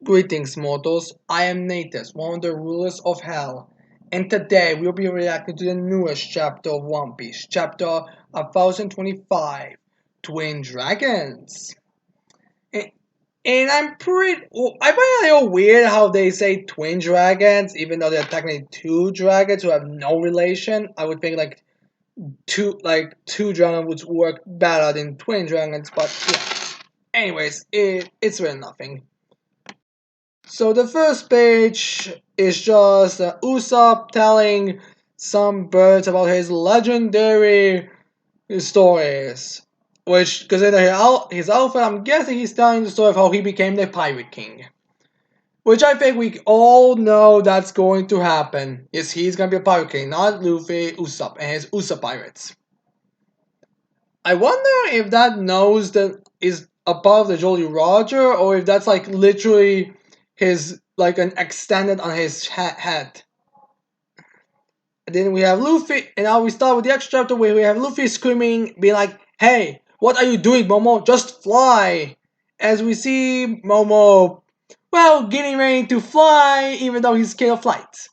Greetings, mortals. I am Natus, one of the rulers of Hell, and today we'll be reacting to the newest chapter of One Piece, chapter 1025, Twin Dragons. And, and I find it a little weird how they say twin dragons, even though they're technically two dragons who have no relation. I would think two dragons would work better than twin dragons, but yeah. Anyways, it's really nothing. So the first page is just Usopp telling some birds about his legendary stories. Which, considering his outfit, I'm guessing he's telling the story of how he became the Pirate King. Which I think we all know that's going to happen. Yes, he's gonna be a Pirate King, not Luffy, Usopp, and his Usopp Pirates. I wonder if that nose that is above the Jolly Roger, or if that's like literally his like an extended on his head. And then we have Luffy, and now we start with the extra chapter where we have Luffy screaming, being like, "Hey, what are you doing, Momo? Just fly!" As we see Momo, well, getting ready to fly, even though he's scared of flights.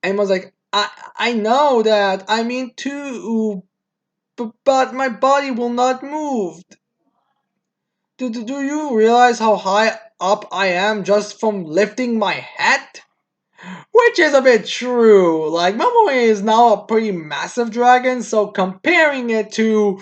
And was like, I know that. I mean to, but my body will not move. Do you realize how high up I am just from lifting my head? Which is a bit true. Like, Momoe is now a pretty massive dragon, so comparing it to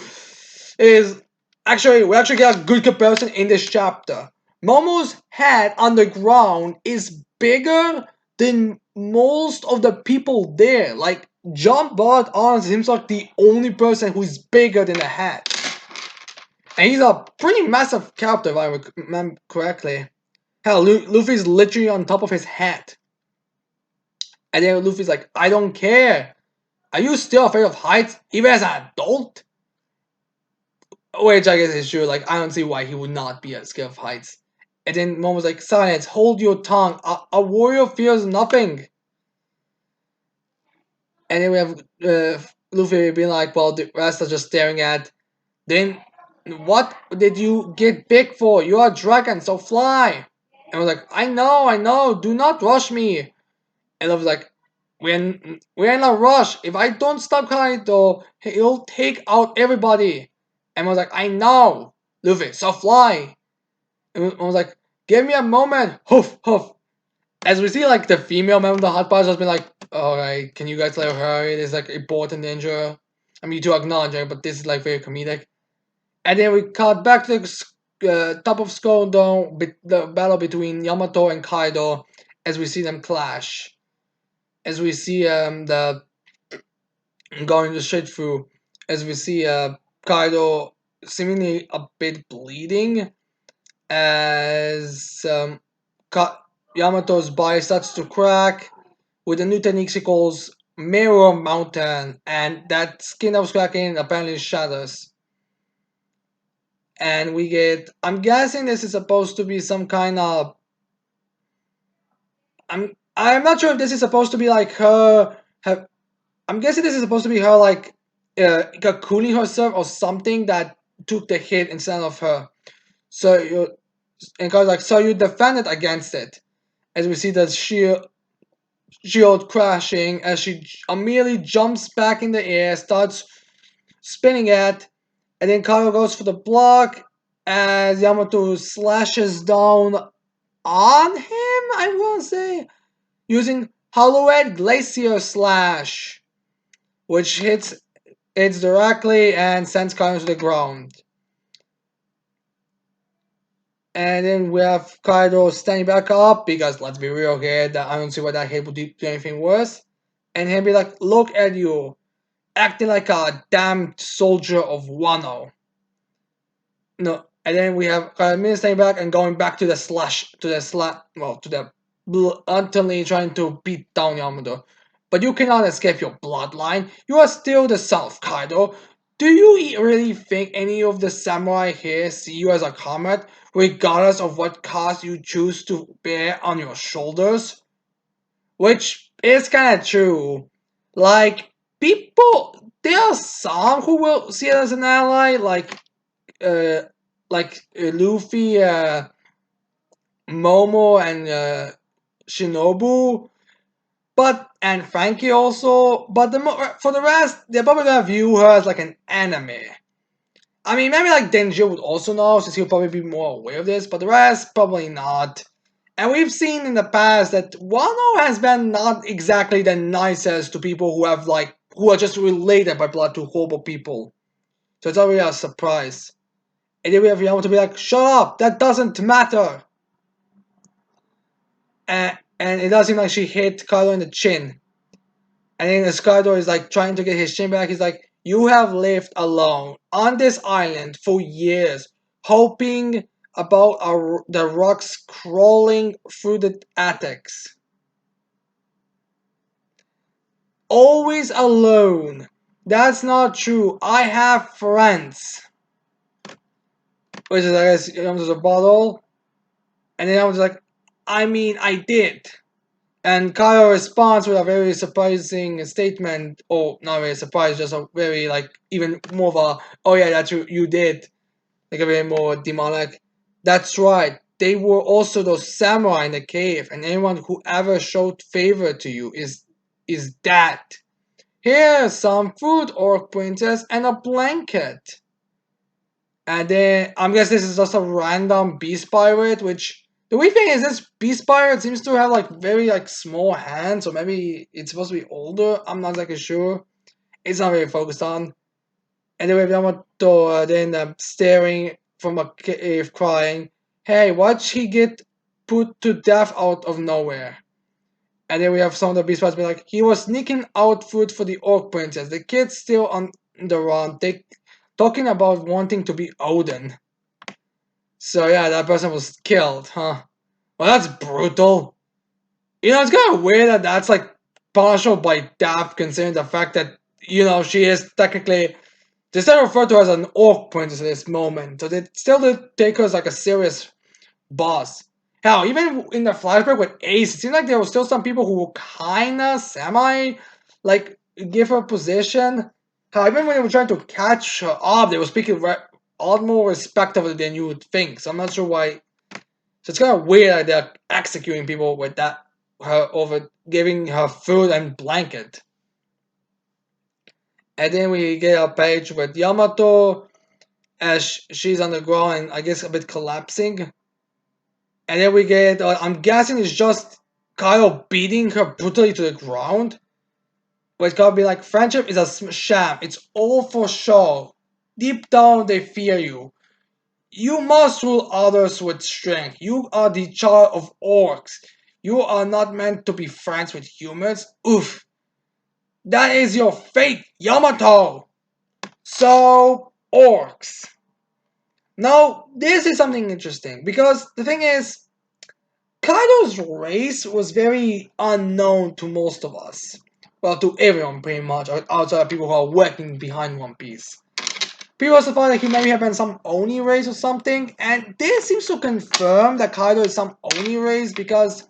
is we actually get a good comparison in this chapter. Momo's head on the ground is bigger than most of the people there. Like, John Bart honestly seems like the only person who's bigger than the head. And he's a pretty massive character, if I remember correctly. Hell, Luffy's literally on top of his head. And then Luffy's like, I don't care. Are you still afraid of heights, even as an adult? Which I guess is true. Like, I don't see why he would not be scared of heights. And then Momo's like, silence, hold your tongue. A warrior fears nothing. And then we have Luffy being like, well, the rest are just staring at. Then, what did you get big for? You are a dragon, so fly. And we're like, I know, do not rush me. And I was like, we're in a rush. If I don't stop Kaido, he'll take out everybody. And I was like, I know, Luffy, so fly. And I was like, give me a moment. Hoof, hoof. As we see, like, the female member of the Hot Pods has been like, alright, can you guys let her hurry? There's like important danger. I mean, you do acknowledge it, but this is like very comedic. And then we cut back to the top of Skull Dome, the battle between Yamato and Kaido, as we see them clash. As we see the going straight through, as we see Kaido seemingly a bit bleeding, as Yamato's body starts to crack with a new technique she calls Mirror Mountain, and that skin that was cracking apparently shatters. And we get, I'm guessing this is supposed to be some kind of, I'm not sure if this is supposed to be like her I'm guessing this is supposed to be her like cocooning herself or something that took the hit instead of her. So you and guys like, so you defended against it, as we see the shield crashing as she immediately jumps back in the air, starts spinning it, and then Kaido goes for the block as Yamato slashes down on him. I will say using Hollowhead Glacier Slash, which hits directly and sends Kaido to the ground. And then we have Kaido standing back up because let's be real here, that I don't see why that hit would do anything worse. And he'll be like, look at you, acting like a damn soldier of Wano. No, and then we have Kaido standing back and going back to the bluntly trying to beat down Yamato. But you cannot escape your bloodline. You are still the son of Kaido. Do you really think any of the samurai here see you as a comrade, regardless of what cost you choose to bear on your shoulders? Which is kind of true. Like, there are some who will see it as an ally, uh, Luffy, Momo and Shinobu, and Frankie also. But for the rest, they're probably gonna view her as like an enemy. I mean, maybe like Denji would also know, since he'll probably be more aware of this, but the rest probably not. And we've seen in the past that Wano has been not exactly the nicest to people who are just related by blood to horrible people. So it's not really a surprise. And then we have Yamato be like, shut up, that doesn't matter. And it does seem like she hit Kaido in the chin. And then the Kaido is like trying to get his chin back. He's like, you have lived alone on this island for years, hoping about the rocks crawling through the attics. Always alone. That's not true. I have friends. Which is, I guess, there's a bottle. And then I was like, I mean, I did. And Kyle responds with a very surprising statement, or not very surprised, just a very, like, even more of a, oh yeah, that's you did. Like a very more demonic. That's right. They were also those samurai in the cave, and anyone who ever showed favor to you is that. Here's some food, Orc Princess, and a blanket. And then I'm guessing this is just a random beast pirate, which the weird thing is this beast pirate seems to have like very like small hands, or maybe it's supposed to be older. I'm not exactly sure. It's not very focused on. And then we have Yamato then staring from a cave, crying, "Hey, why'd he get put to death out of nowhere?" And then we have some of the beast pirates be like, "He was sneaking out food for the Orc Princess. The kid's still on the run. They talking about wanting to be Odin." So yeah, that person was killed, huh? Well, that's brutal. You know, it's kind of weird that that's like punishable by death, considering the fact that she is technically they still refer to her as an orc princess at this moment. So they still did take her as like a serious boss. Hell, even in the flashback with Ace, it seemed like there were still some people who were kinda semi like give her position. Hell, even when they were trying to catch her up, they were speaking a lot more respectfully than you would think. So I'm not sure why. So it's kind of weird that they're executing people with that her over giving her food and blanket. And then we get a page with Yamato as she's on the ground and I guess a bit collapsing. And then we get, I'm guessing it's just Kyle beating her brutally to the ground. Where it's gotta be like, friendship is a sham. It's all for show. Deep down, they fear you. You must rule others with strength. You are the child of orcs. You are not meant to be friends with humans. Oof. That is your fate, Yamato. So, orcs. Now, this is something interesting because the thing is, Kaido's race was very unknown to most of us. Well, to everyone pretty much, outside of people who are working behind One Piece. People also thought that he maybe had been some Oni race or something, and this seems to confirm that Kaido is some Oni race because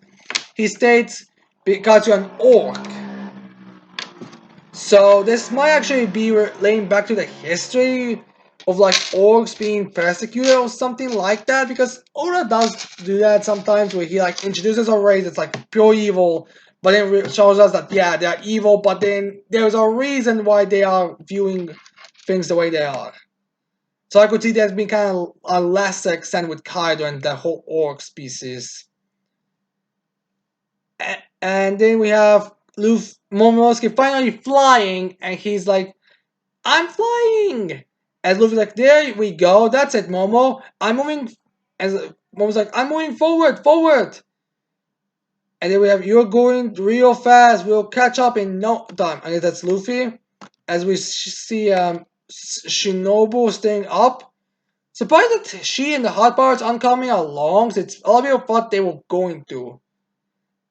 he states, because you're an orc. So this might actually be relating back to the history of like orcs being persecuted or something like that, because Oda does do that sometimes where he like introduces a race that's like pure evil, but then shows us that yeah, they're evil, but then there's a reason why they are viewing things the way they are. So I could see there's been kind of a lesser extent with Kaido and the whole orc species. And then we have Momonosuke finally flying, and he's like, I'm flying! As Luffy's like, there we go, that's it, Momo. I'm moving. As Momo's like, I'm moving forward, forward! And then we have, you're going real fast, we'll catch up in no time. I guess that's Luffy. As we see Shinobu staying up. Surprised that she and the hot bars aren't coming along, since a lot of people thought they were going to.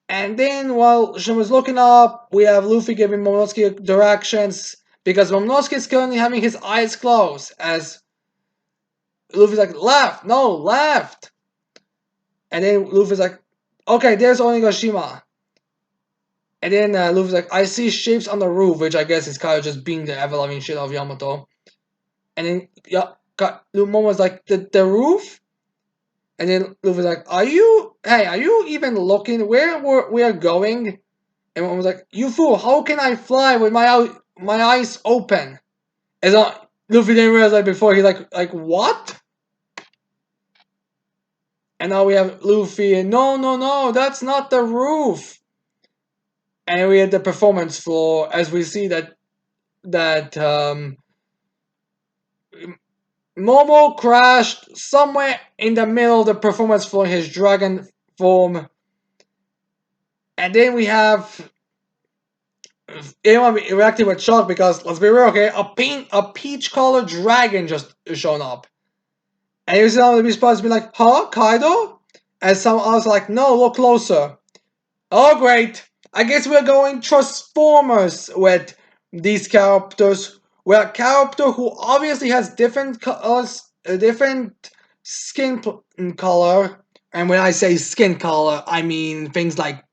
And then while she was looking up, we have Luffy giving Momonosuke directions because Momonosuke is currently having his eyes closed as Luffy's like, left, no, left. And then Luffy's like, okay, there's Onigashima. And then Luffy's like, I see shapes on the roof, which I guess is kind of just being the ever-loving shit of Yamato. And then Momo's like, the roof? And then Luffy's like, are you even looking where we are going? And one was like, you fool, how can I fly with my eyes open? And Luffy didn't realize that before. He's like what? And now we have Luffy, and no, that's not the roof. And we had the performance floor as we see that Momo crashed somewhere in the middle of the performance floor in his dragon form. And then we have everyone reacting with shock because, let's be real, okay, a peach colored dragon just shown up. And you see some of the beast be like, huh, Kaido? And some others are like, no, look closer. Oh, great. I guess we're going Transformers with these characters. We're a character who obviously has different colors, different skin color. And when I say skin color, I mean things like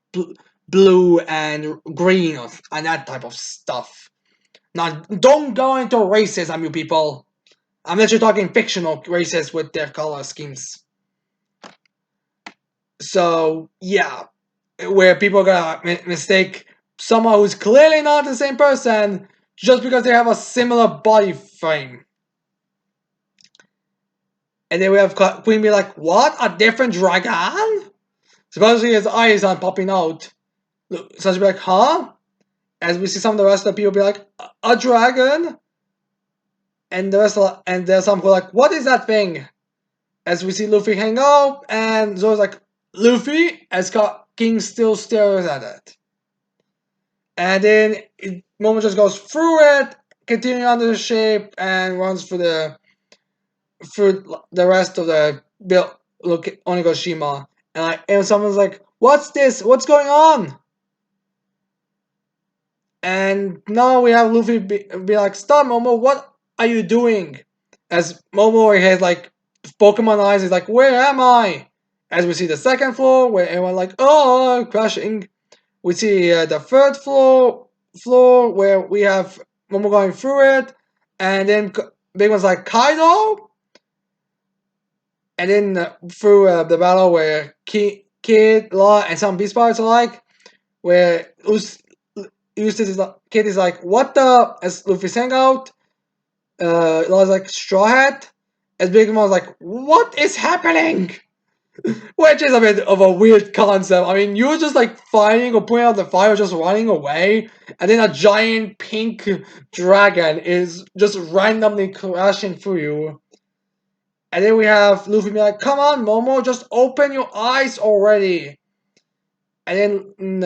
blue and green and that type of stuff. Now, don't go into racism, you people. I'm literally talking fictional races with their color schemes. So, yeah, where people gonna mistake someone who's clearly not the same person just because they have a similar body frame. And then we have Queen be like, what? A different dragon? Supposedly his eyes aren't popping out. So she'll be like, huh? As we see some of the rest of the people be like, a dragon? And the rest of, and there's some who are like, what is that thing? As we see Luffy hang up, and Zoro's like, Luffy? As King still stares at it. And then Momo just goes through it, continuing under the shape, and runs through the rest of the build. Look, Onigashima, and someone's like, "What's this? What's going on?" And now we have Luffy be like, "Stop, Momo! What are you doing?" As Momo has like Pokemon eyes, is like, "Where am I?" As we see the second floor, where everyone like, "Oh, crashing." We see the third floor where we have Momo going through it, and then Big One's like Kaido, and then through the battle where Kid, Law, and some Beast Pirates are like, where Kid is like, what the? As Luffy sang out, Law's like Straw Hat, as Big Mom's like, what is happening? Which is a bit of a weird concept. I mean, you're just like fighting or putting out the fire, just running away, and then a giant pink dragon is just randomly crashing through you. And then we have Luffy be like, come on, Momo, just open your eyes already. And then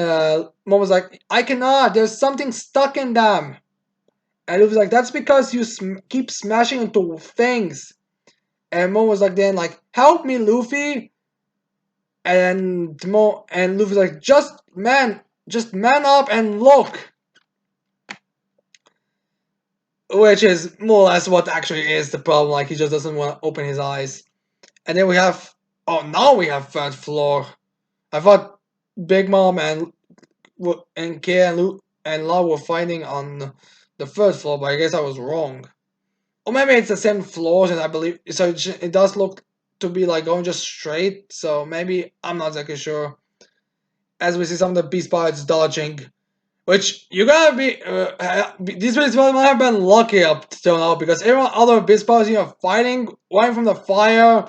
Momo's like, I cannot, there's something stuck in them. And Luffy's like, that's because you keep smashing into things. And Momo's like, then like, help me, Luffy. And Luffy's like, just man up and look. Which is more or less what actually is the problem. Like, he just doesn't want to open his eyes. And then we have, now we have third floor. I thought Big Mom and Kay and Law were fighting on the third floor, but I guess I was wrong. Or maybe it's the same floors, and I believe so. It does look to be like going just straight. So maybe I'm not exactly sure. As we see some of the Beast Pirates dodging, which you gotta be. These Beast Pirates might have been lucky up till now because everyone other Beast Pirates fighting, running from the fire,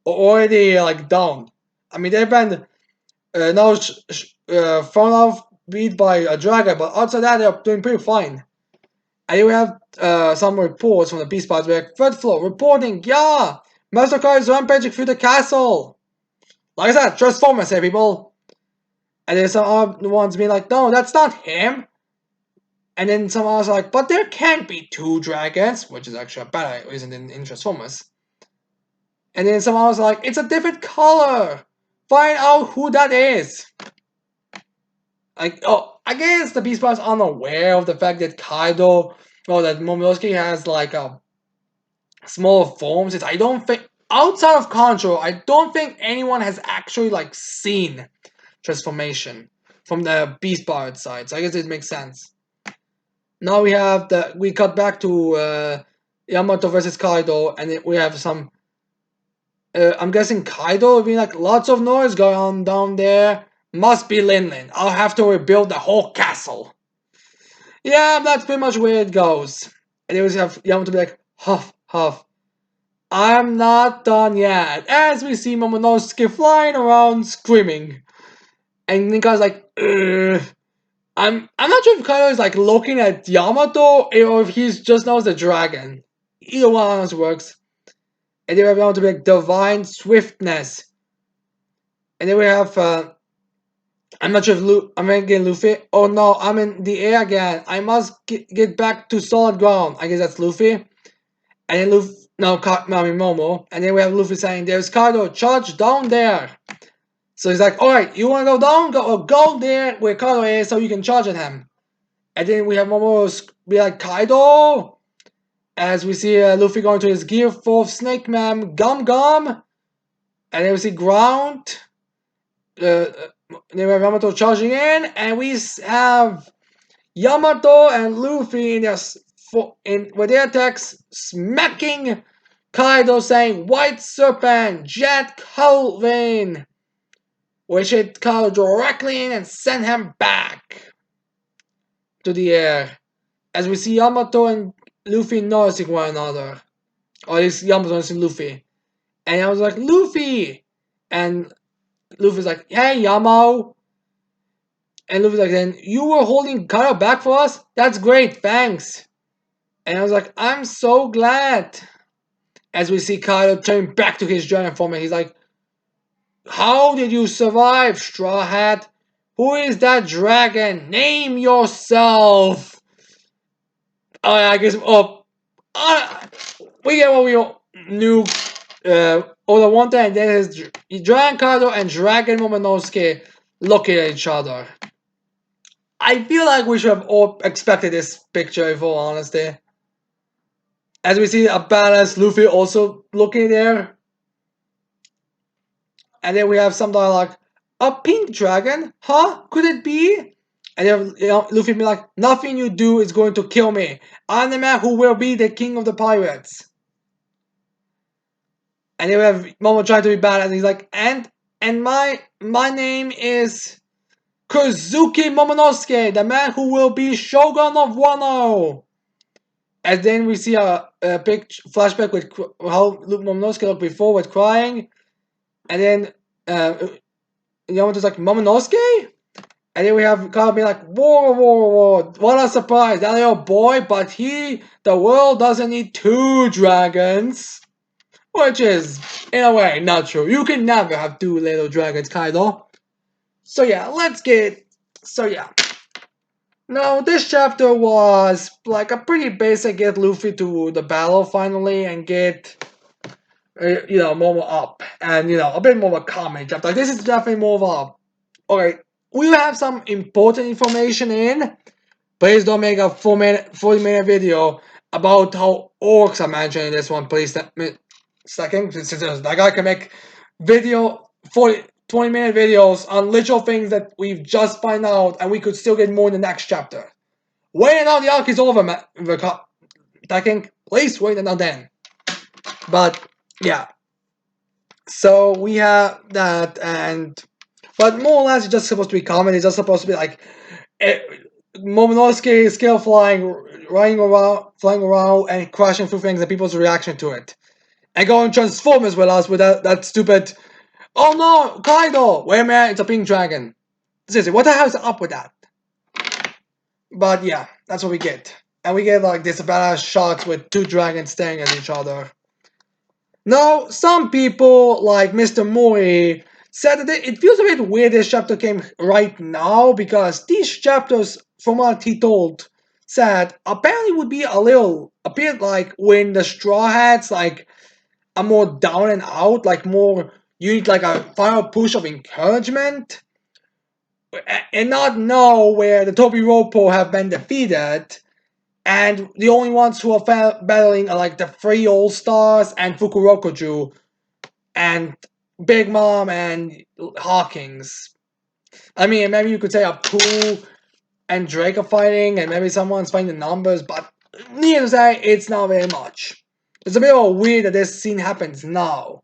or already like down. I mean they've been now thrown off beat by a dragon, but outside that they're doing pretty fine. And you have some reports from the Beast Pirates where third floor reporting, yeah, Mastercard is rampaging through the castle. Like I said, Transformers here, people. And then some other ones being like, no, that's not him. And then some others are like, but there can't be two dragons, which is actually a bad idea, isn't in Transformers. And then some others are like, it's a different color. Find out who that is. Like, I guess the Beast Pirates are unaware of the fact that Kaido, or that Momonosuke has like a smaller forms. I don't think outside of Control, I don't think anyone has actually like seen transformation from the Beast Pirate side. So I guess it makes sense. Now we cut back to Yamato versus Kaido, and we have some I'm guessing Kaido will be like lots of noise going on down there. Must be Linlin. I'll have to rebuild the whole castle. Yeah, that's pretty much where it goes. And they always have Yamato be like, huff, huff. I'm not done yet. As we see Momonosuke flying around screaming. And Ninka's like, ugh. I'm not sure if Kaido is like looking at Yamato or if he's just knows the dragon. Either one of us works. And then we have Yamato be like divine swiftness. And then we have I'm not sure if I'm again Luffy. Oh no, I'm in the air again. I must get back to solid ground. I guess that's Luffy. And then Luffy, no, Momo. And then we have Luffy saying, "There's Kaido, charge down there." So he's like, "Alright, you wanna go down? Go there where Kaido is so you can charge at him." And then we have Momo be like, "Kaido!" As we see Luffy going to his Gear 4 Snake Man Gum Gum. And then we see Ground. Then we have Yamato charging in, and we have Yamato and Luffy in with their attacks smacking Kaido, saying White Serpent, Jet Culvein, which hit Kaido directly in and sent him back to the air. As we see Yamato and Luffy noticing one another, or at least Yamato noticing Luffy, and I was like Luffy, and Luffy's like, "Hey Yamo." And Luffy's like, "Then you were holding Kaido back for us? That's great, thanks." And I was like, "I'm so glad." As we see Kaido turn back to his dragon form, and he's like, "How did you survive, Straw Hat? Who is that dragon? Name yourself." I guess, we get what we knew. Oda Wanta, and then his Dragon Kaido and Dragon Momonosuke looking at each other. I feel like we should have all expected this picture, in all honesty. As we see a badass Luffy also looking there. And then we have some dialogue. A pink dragon? Huh? Could it be? And then Luffy be like, nothing you do is going to kill me. I'm the man who will be the king of the pirates. And then we have Momo trying to be bad, and he's like, and my name is Kozuki Momonosuke, the man who will be Shogun of Wano. And then we see a big flashback with how Momonosuke looked before with crying. And then Yamato's like, Momonosuke? And then we have Kyle being like, whoa, what a surprise, that little boy, but the world doesn't need two dragons. Which is, in a way, not true. You can never have two little dragons, Kaido. So yeah, Now, this chapter was like a pretty basic get Luffy to the battle finally and get, Momo up. And, a bit more of a comedy chapter. Like, this is definitely more of a, okay, we have some important information in. Please don't make a 40-minute video about how orcs are mentioned in this one, please. Second, since that guy can make 20-minute videos on literal things that we've just found out, and we could still get more in the next chapter. Wait until the arc is over, Taking. Please wait until then. But yeah, so we have that, but more or less, it's just supposed to be comedy. It's just supposed to be like Momonosuke is still flying around, and crashing through things, and people's reaction to it. And going Transformers with us with that stupid, oh no, Kaido! Wait a minute, it's a pink dragon. Seriously, what the hell is up with that? But yeah, that's what we get. And we get like this badass shots with two dragons staring at each other. Now, some people, like Mr. Mori, said that it feels a bit weird this chapter came right now, because these chapters, from what he told, said apparently would be a bit like when the Straw Hats like are more down and out, like more you need like a final push of encouragement, and not know where the Tobiropo have been defeated, and the only ones who are battling are like the three All-Stars and Fukurokuju and Big Mom and Hawkins. I mean, maybe you could say Apu and Drake are fighting, and maybe someone's fighting the numbers, but needless to say, it's not very much. It's a bit weird that this scene happens now.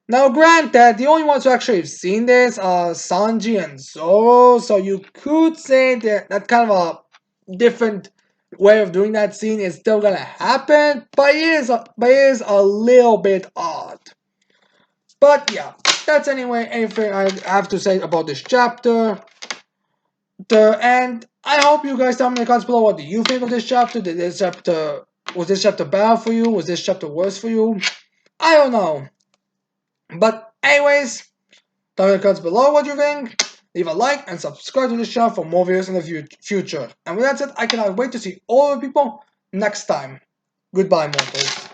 Now, granted, the only ones who actually have seen this are Sanji and Zoro, so you could say that kind of a different way of doing that scene is still gonna happen, but it is a little bit odd. But yeah, that's anyway anything I have to say about this chapter. And I hope you guys tell me in the comments below what do you think of this chapter. Was this chapter bad for you? Was this chapter worse for you? I don't know. But anyways, tell me in the comments below what you think. Leave a like and subscribe to this channel for more videos in the future. And with that said, I cannot wait to see all the people next time. Goodbye, mortals.